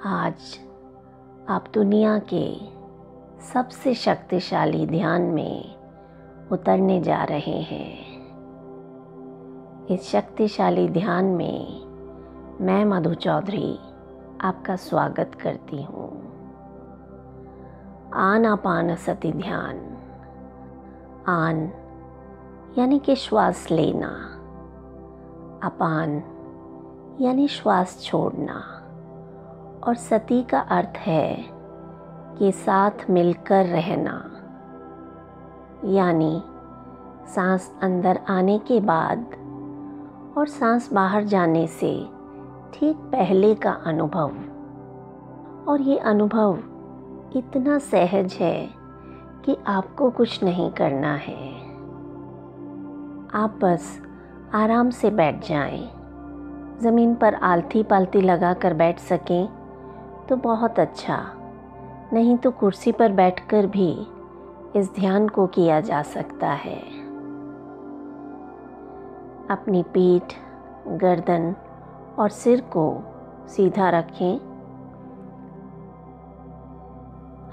आज आप दुनिया के सबसे शक्तिशाली ध्यान में उतरने जा रहे हैं। इस शक्तिशाली ध्यान में मैं मधु चौधरी आपका स्वागत करती हूँ। आनापानसति ध्यान। आन यानी कि श्वास लेना, अपान यानी श्वास छोड़ना और सति का अर्थ है कि साथ मिलकर रहना, यानी सांस अंदर आने के बाद और सांस बाहर जाने से ठीक पहले का अनुभव। और ये अनुभव इतना सहज है कि आपको कुछ नहीं करना है। आप बस आराम से बैठ जाएं। ज़मीन पर आलती पालती लगा कर बैठ सकें तो बहुत अच्छा, नहीं तो कुर्सी पर बैठकर भी इस ध्यान को किया जा सकता है। अपनी पीठ, गर्दन और सिर को सीधा रखें।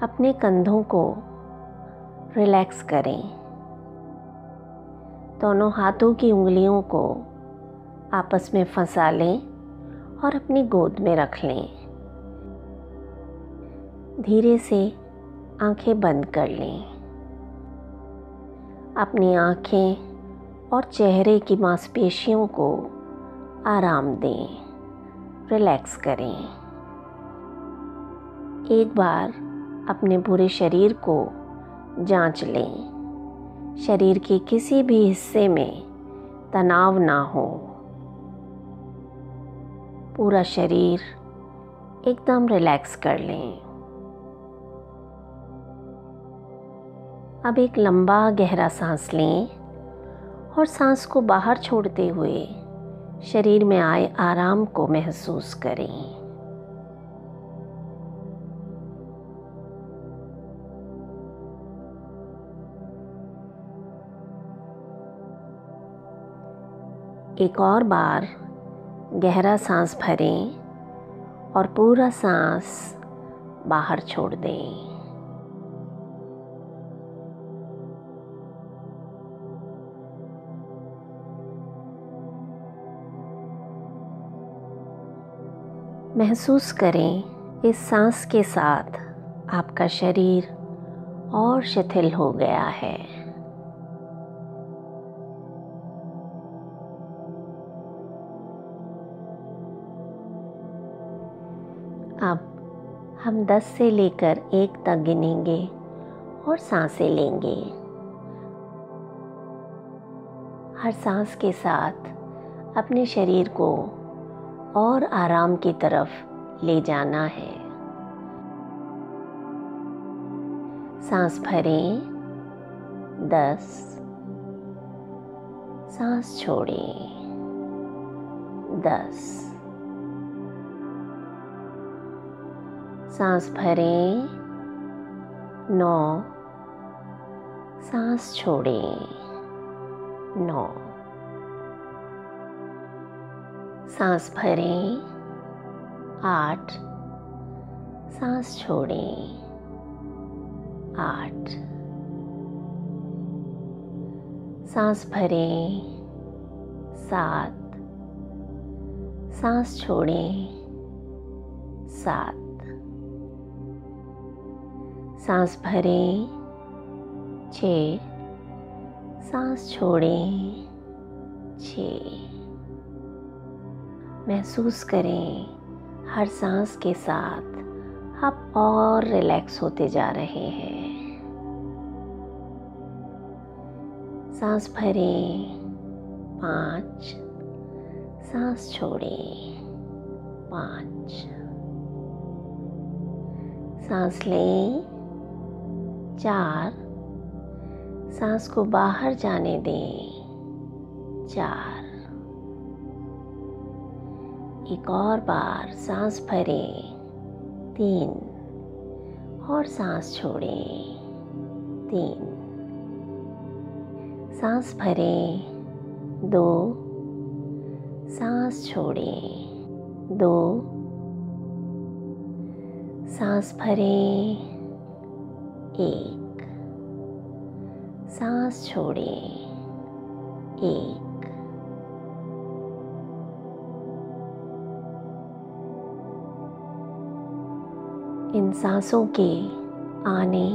अपने कंधों को रिलैक्स करें। दोनों हाथों की उंगलियों को आपस में फंसा लें और अपनी गोद में रख लें। धीरे से आंखें बंद कर लें। अपनी आंखें और चेहरे की मांसपेशियों को आराम दें, रिलैक्स करें। एक बार अपने पूरे शरीर को जांच लें। शरीर के किसी भी हिस्से में तनाव ना हो। पूरा शरीर एकदम रिलैक्स कर लें। अब एक लंबा गहरा सांस लें और सांस को बाहर छोड़ते हुए शरीर में आए आराम को महसूस करें। एक और बार गहरा सांस भरें और पूरा सांस बाहर छोड़ दें। महसूस करें इस सांस के साथ आपका शरीर और शिथिल हो गया है। अब हम 10 से लेकर 1 तक गिनेंगे और सांसें लेंगे। हर सांस के साथ अपने शरीर को और आराम की तरफ ले जाना है। सांस भरें 10, सांस छोड़ें 10, सांस भरें 9, सांस छोड़ें 9, सांस भरें 8, सांस छोड़ें 8, सांस भरें 7, सांस छोड़ें 7, सांस भरें 6, सांस छोड़ें 6। महसूस करें हर सांस के साथ आप और रिलैक्स होते जा रहे हैं। सांस भरें 5, सांस छोड़ें 5, सांस लें 4, सांस को बाहर जाने दें 4। एक और बार सांस भरें 3 और सांस छोड़ें 3, सांस भरें 2, सांस छोड़ें 2, सांस भरें, एक, सांस छोड़ें, एक। इन सांसों के आने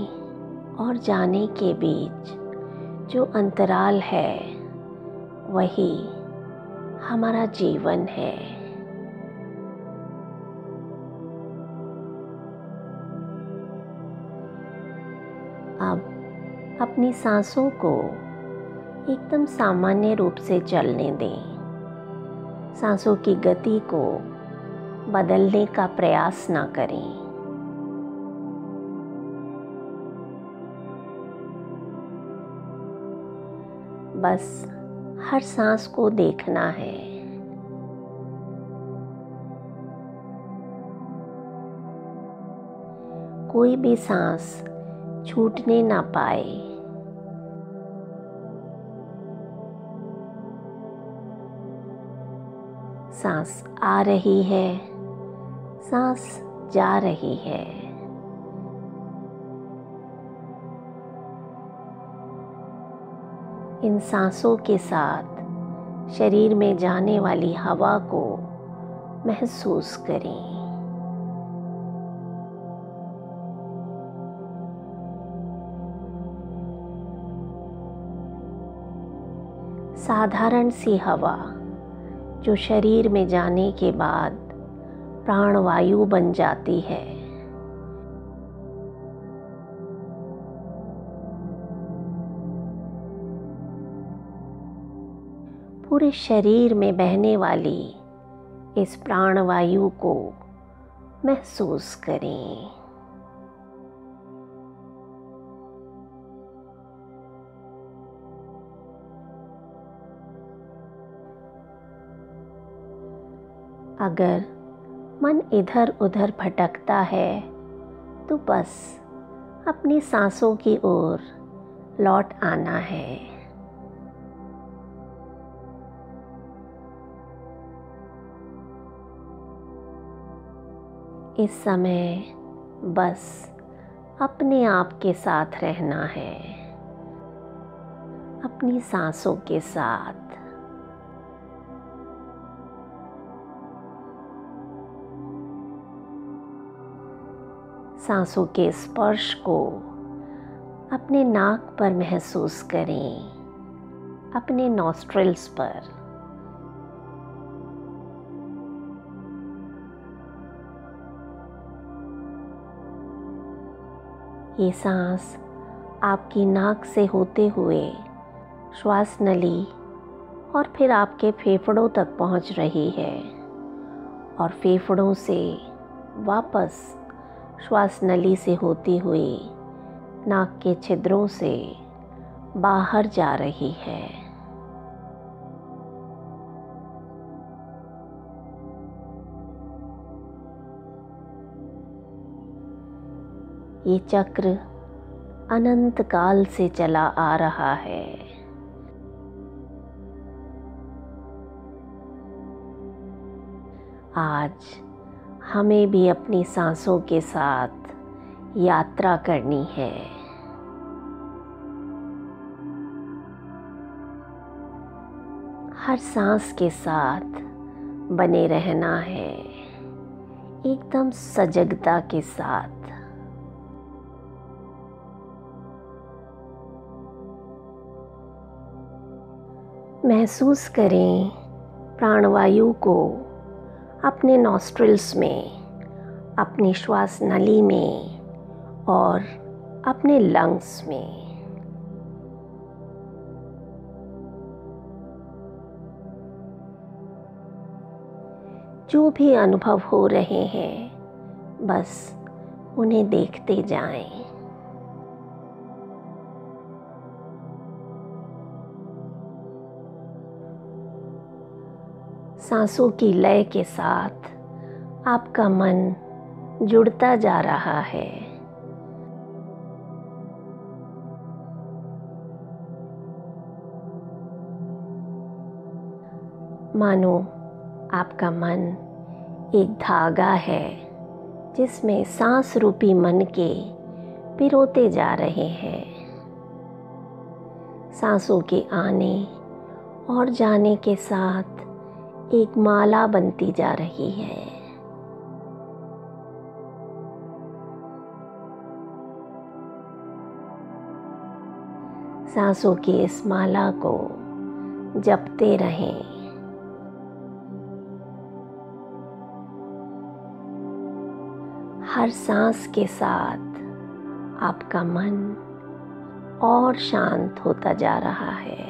और जाने के बीच जो अंतराल है वही हमारा जीवन है। अब अपनी सांसों को एकदम सामान्य रूप से चलने दें। सांसों की गति को बदलने का प्रयास ना करें। बस हर सांस को देखना है। कोई भी सांस छूटने ना पाए। सांस आ रही है, सांस जा रही है। इन सांसों के साथ शरीर में जाने वाली हवा को महसूस करें। साधारण सी हवा जो शरीर में जाने के बाद प्राणवायु बन जाती है। पूरे शरीर में बहने वाली इस प्राणवायु को महसूस करें। अगर मन इधर उधर भटकता है तो बस अपनी सांसों की ओर लौट आना है। इस समय बस अपने आप के साथ रहना है, अपनी सांसों के साथ। सांसों के स्पर्श को अपने नाक पर महसूस करें, अपने नॉस्ट्रिल्स पर। ये सांस आपकी नाक से होते हुए श्वास नली और फिर आपके फेफड़ों तक पहुंच रही है और फेफड़ों से वापस श्वास नली से होती हुई नाक के छिद्रों से बाहर जा रही है। ये चक्र अनंत काल से चला आ रहा है। आज हमें भी अपनी सांसों के साथ यात्रा करनी है। हर सांस के साथ बने रहना है, एकदम सजगता के साथ। महसूस करें प्राणवायु को अपने नॉस्ट्रिल्स में, अपनी श्वास नली में और अपने लंग्स में। जो भी अनुभव हो रहे हैं बस उन्हें देखते जाएं। सांसों की लय के साथ आपका मन जुड़ता जा रहा है। मानो आपका मन एक धागा है जिसमें सांस रूपी मन के पिरोते जा रहे हैं। सांसों के आने और जाने के साथ एक माला बनती जा रही है। सांसों की इस माला को जपते रहें। हर सांस के साथ आपका मन और शांत होता जा रहा है।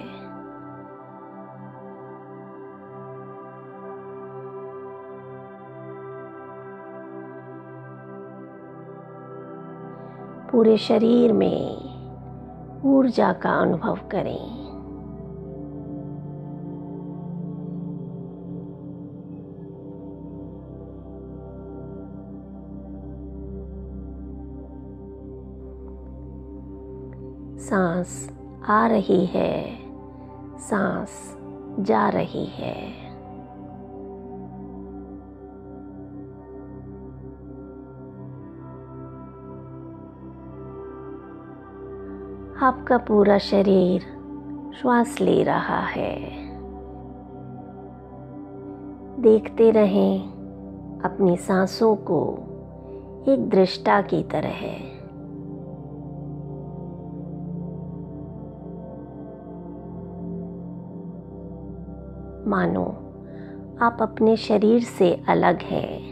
पूरे शरीर में ऊर्जा का अनुभव करें। सांस आ रही है, सांस जा रही है। आपका पूरा शरीर श्वास ले रहा है। देखते रहें अपनी सांसों को एक दृष्टा की तरह। मानो आप अपने शरीर से अलग हैं।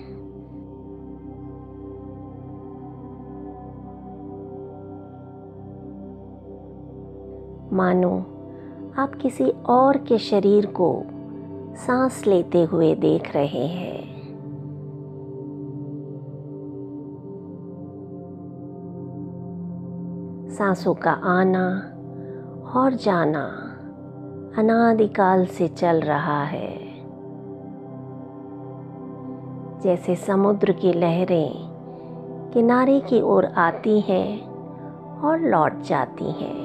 मानो आप किसी और के शरीर को सांस लेते हुए देख रहे हैं। सांसों का आना और जाना अनादिकाल से चल रहा है। जैसे समुद्र की लहरें किनारे की ओर आती हैं और लौट जाती हैं।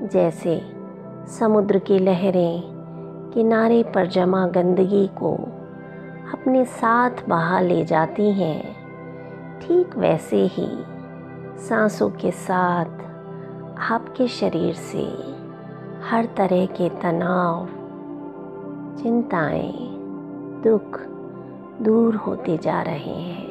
जैसे समुद्र की लहरें किनारे पर जमा गंदगी को अपने साथ बहा ले जाती हैं, ठीक वैसे ही सांसों के साथ आपके शरीर से हर तरह के तनाव, चिंताएं, दुख दूर होते जा रहे हैं।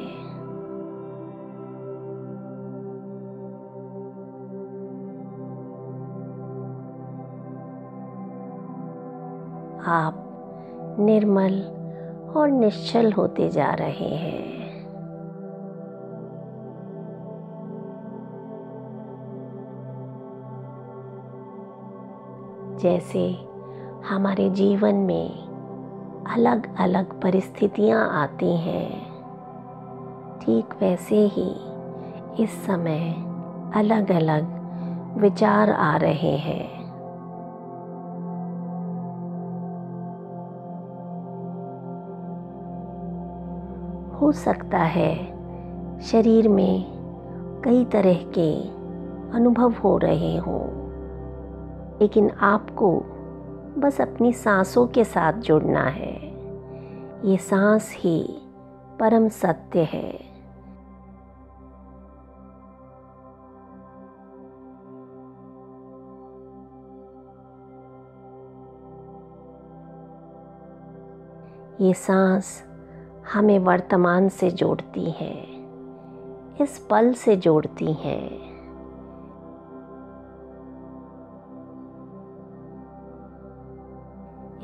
आप निर्मल और निश्चल होते जा रहे हैं। जैसे हमारे जीवन में अलग अलग परिस्थितियां आती हैं, ठीक वैसे ही इस समय अलग अलग विचार आ रहे हैं। हो सकता है शरीर में कई तरह के अनुभव हो रहे हों, लेकिन आपको बस अपनी सांसों के साथ जुड़ना है। ये सांस ही परम सत्य है। ये सांस हमें वर्तमान से जोड़ती है, इस पल से जोड़ती है।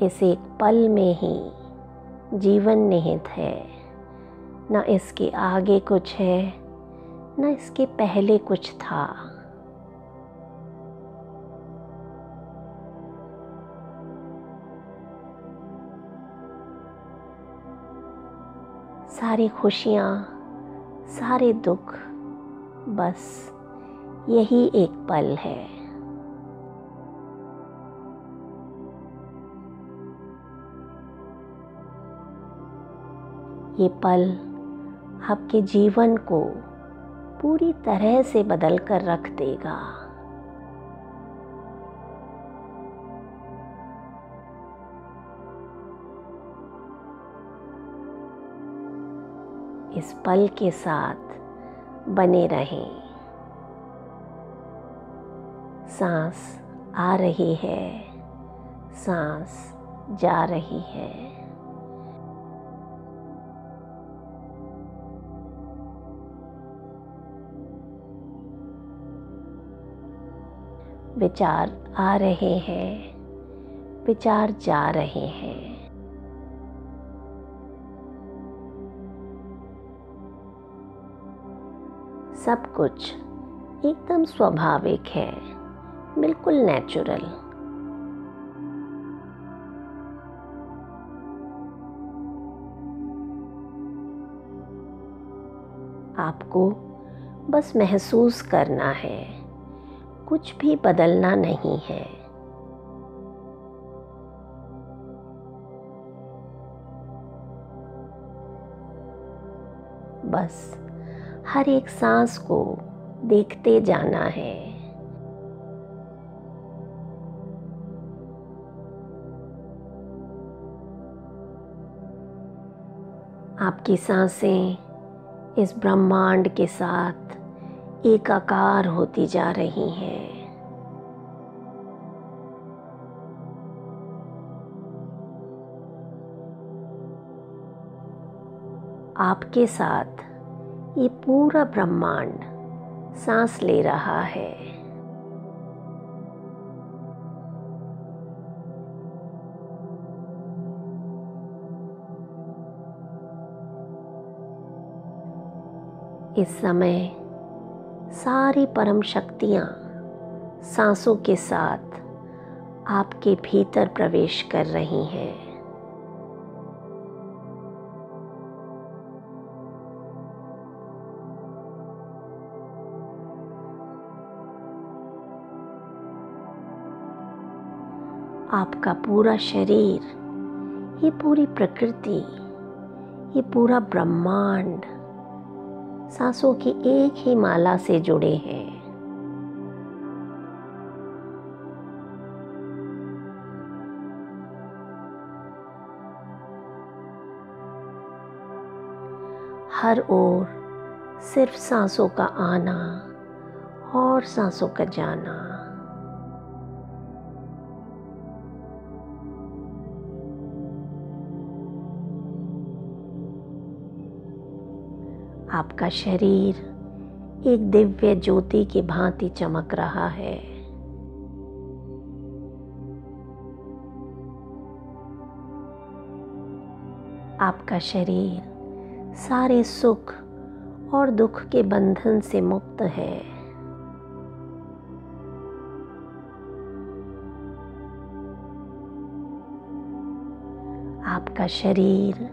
इस एक पल में ही जीवन निहित है। न इसके आगे कुछ है, न इसके पहले कुछ था। सारी खुशियाँ, सारे दुख, बस यही एक पल है। ये पल आपके जीवन को पूरी तरह से बदल कर रख देगा। इस पल के साथ बने रहें। सांस आ रही है, सांस जा रही है। विचार आ रहे हैं, विचार जा रहे हैं। सब कुछ एकदम स्वाभाविक है, बिल्कुल नेचुरल। आपको बस महसूस करना है, कुछ भी बदलना नहीं है। बस हर एक सांस को देखते जाना है। आपकी सांसें इस ब्रह्मांड के साथ एकाकार होती जा रही हैं। आपके साथ ये पूरा ब्रह्मांड सांस ले रहा है। इस समय सारी परम शक्तियाँ सांसों के साथ आपके भीतर प्रवेश कर रही हैं। आपका पूरा शरीर, ये पूरी प्रकृति, ये पूरा ब्रह्मांड सांसों की एक ही माला से जुड़े हैं। हर ओर सिर्फ सांसों का आना और सांसों का जाना। आपका शरीर एक दिव्य ज्योति की भांति चमक रहा है। आपका शरीर सारे सुख और दुख के बंधन से मुक्त है। आपका शरीर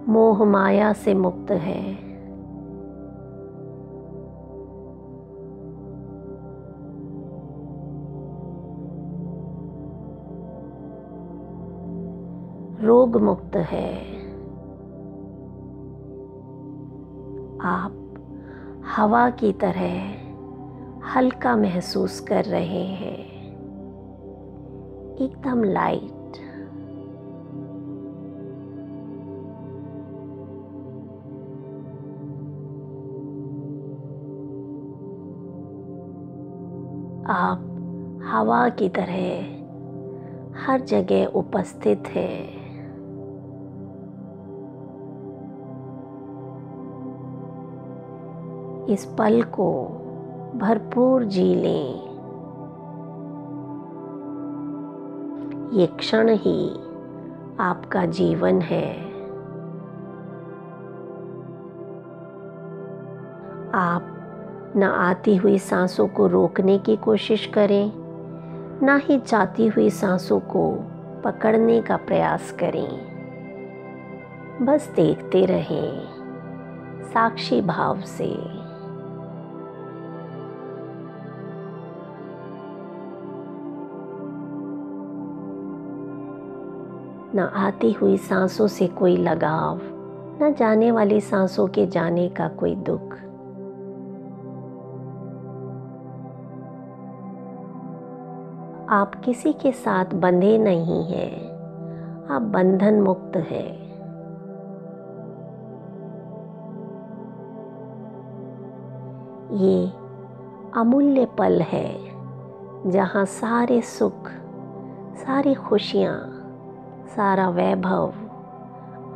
मोह माया से मुक्त है। रोग मुक्त है। आप हवा की तरह हल्का महसूस कर रहे हैं, एकदम लाइट। आप हवा की तरह हर जगह उपस्थित हैं। इस पल को भरपूर जी लें। ये क्षण ही आपका जीवन है। आप न आती हुई सांसों को रोकने की कोशिश करें, ना ही जाती हुई सांसों को पकड़ने का प्रयास करें। बस देखते रहें साक्षी भाव से। न आती हुई सांसों से कोई लगाव, न जाने वाली सांसों के जाने का कोई दुख। आप किसी के साथ बंधे नहीं हैं, आप बंधन मुक्त हैं। ये अमूल्य पल है जहाँ सारे सुख, सारी खुशियाँ, सारा वैभव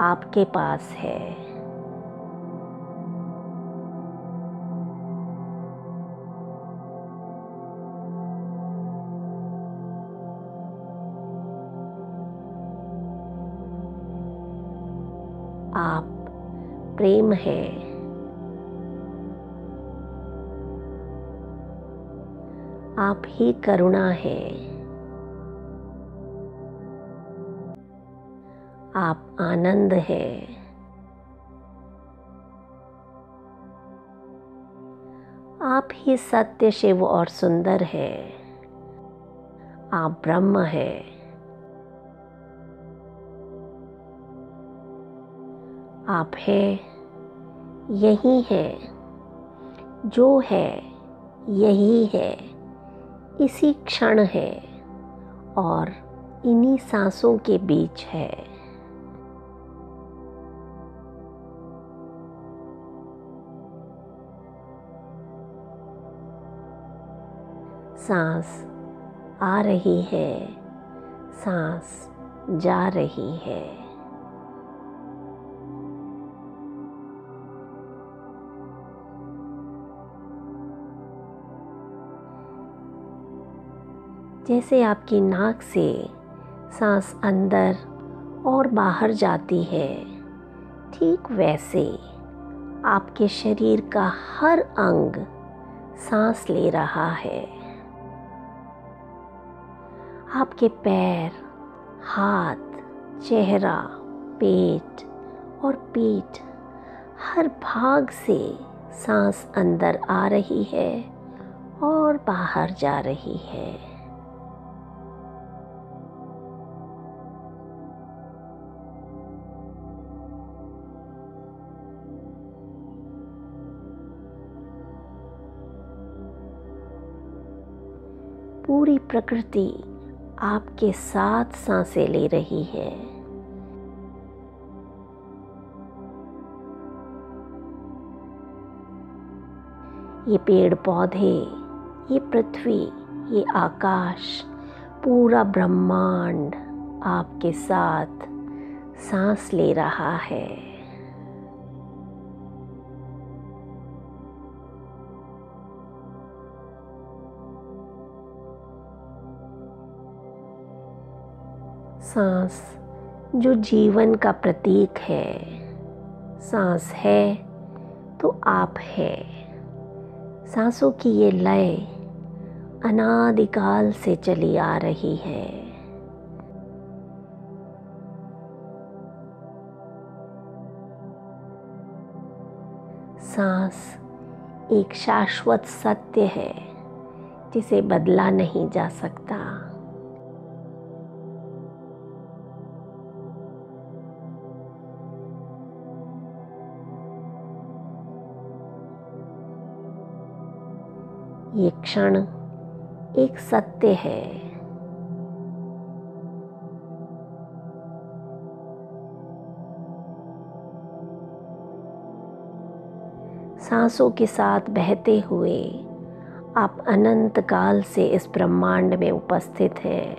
आपके पास है। आप प्रेम है, आप ही करुणा है, आप आनंद है, आप ही सत्य, शिव और सुंदर है, आप ब्रह्म है, आप हैं, यही है, जो है यही है, इसी क्षण है और इन्हीं सांसों के बीच है। सांस आ रही है, सांस जा रही है। जैसे आपकी नाक से सांस अंदर और बाहर जाती है, ठीक वैसे आपके शरीर का हर अंग सांस ले रहा है। आपके पैर, हाथ, चेहरा, पेट और पीठ, हर भाग से सांस अंदर आ रही है और बाहर जा रही है। पूरी प्रकृति आपके साथ सांसें ले रही है। ये पेड़ पौधे, ये पृथ्वी, ये आकाश, पूरा ब्रह्मांड आपके साथ सांस ले रहा है। सांस जो जीवन का प्रतीक है, सांस है तो आप है। सांसों की ये लय अनादिकाल से चली आ रही है। सांस एक शाश्वत सत्य है जिसे बदला नहीं जा सकता। ये क्षण एक सत्य है। सांसों के साथ बहते हुए आप अनंत काल से इस ब्रह्मांड में उपस्थित हैं।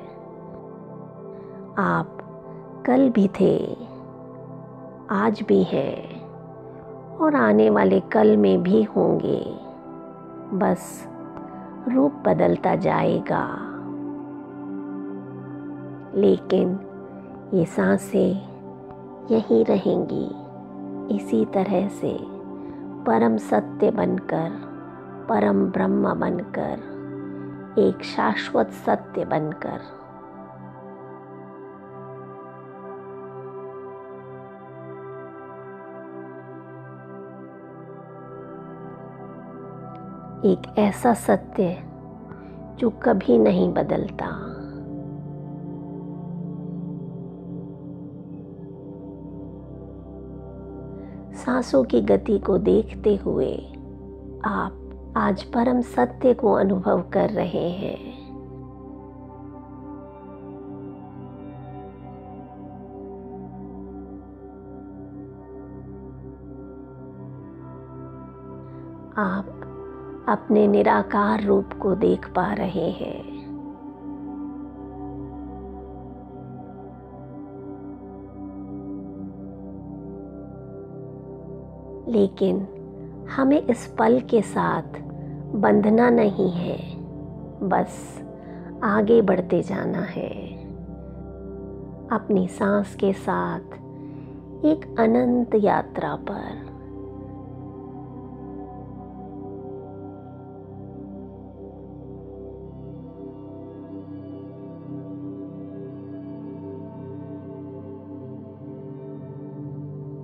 आप कल भी थे, आज भी हैं और आने वाले कल में भी होंगे। बस रूप बदलता जाएगा, लेकिन ये सांसें यहीं रहेंगी, इसी तरह से परम सत्य बनकर, परम ब्रह्म बनकर, एक शाश्वत सत्य बनकर। एक ऐसा सत्य जो कभी नहीं बदलता। सांसों की गति को देखते हुए आप आज परम सत्य को अनुभव कर रहे हैं। आप अपने निराकार रूप को देख पा रहे हैं। लेकिन हमें इस पल के साथ बंधना नहीं है, बस आगे बढ़ते जाना है अपनी सांस के साथ एक अनंत यात्रा पर।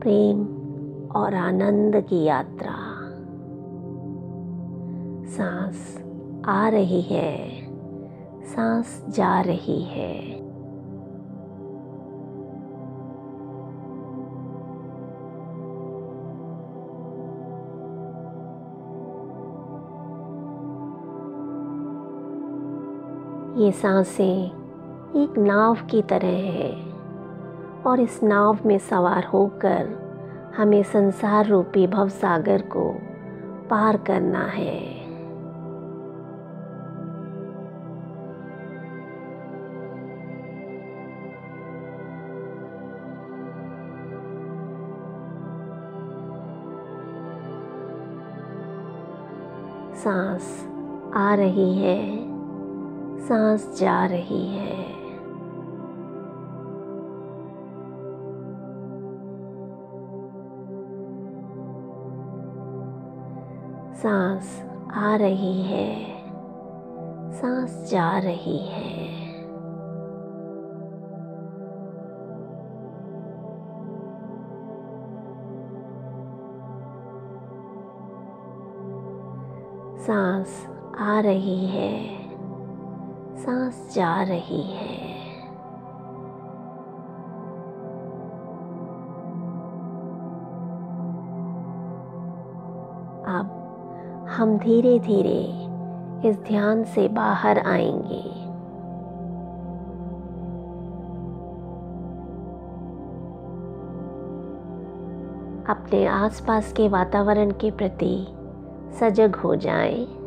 प्रेम और आनंद की यात्रा। सांस आ रही है, सांस जा रही है। ये सांसें एक नाव की तरह है और इस नाव में सवार होकर हमें संसार रूपी भवसागर को पार करना है। सांस आ रही है, सांस जा रही है। सांस आ रही है, सांस जा रही है। सांस आ रही है, सांस जा रही है। अब हम धीरे धीरे इस ध्यान से बाहर आएंगे। अपने आसपास के वातावरण के प्रति सजग हो जाएं।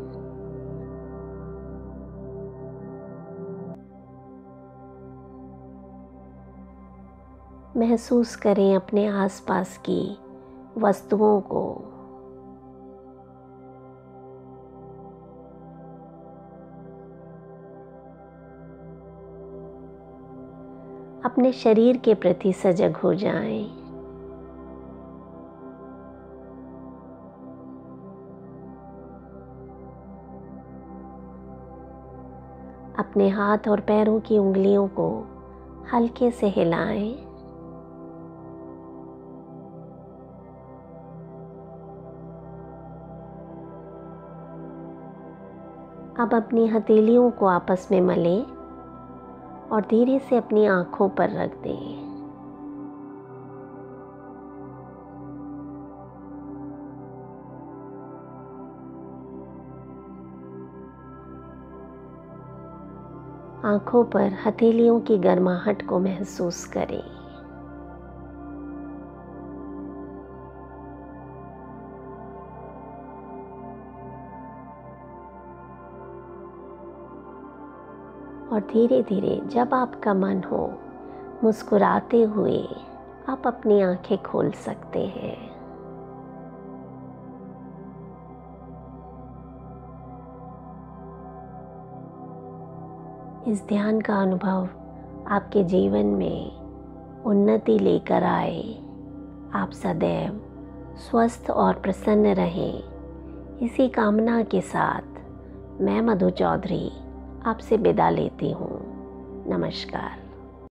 महसूस करें अपने आसपास की वस्तुओं को। अपने शरीर के प्रति सजग हो जाएं। अपने हाथ और पैरों की उंगलियों को हल्के से हिलाएं। अब अपनी हथेलियों को आपस में मलें और धीरे से अपनी आंखों पर रख दें। आंखों पर हथेलियों की गर्माहट को महसूस करें। और धीरे धीरे जब आपका मन हो, मुस्कुराते हुए आप अपनी आंखें खोल सकते हैं। इस ध्यान का अनुभव आपके जीवन में उन्नति लेकर आए। आप सदैव स्वस्थ और प्रसन्न रहें। इसी कामना के साथ मैं मधु चौधरी आपसे विदा लेती हूँ। नमस्कार।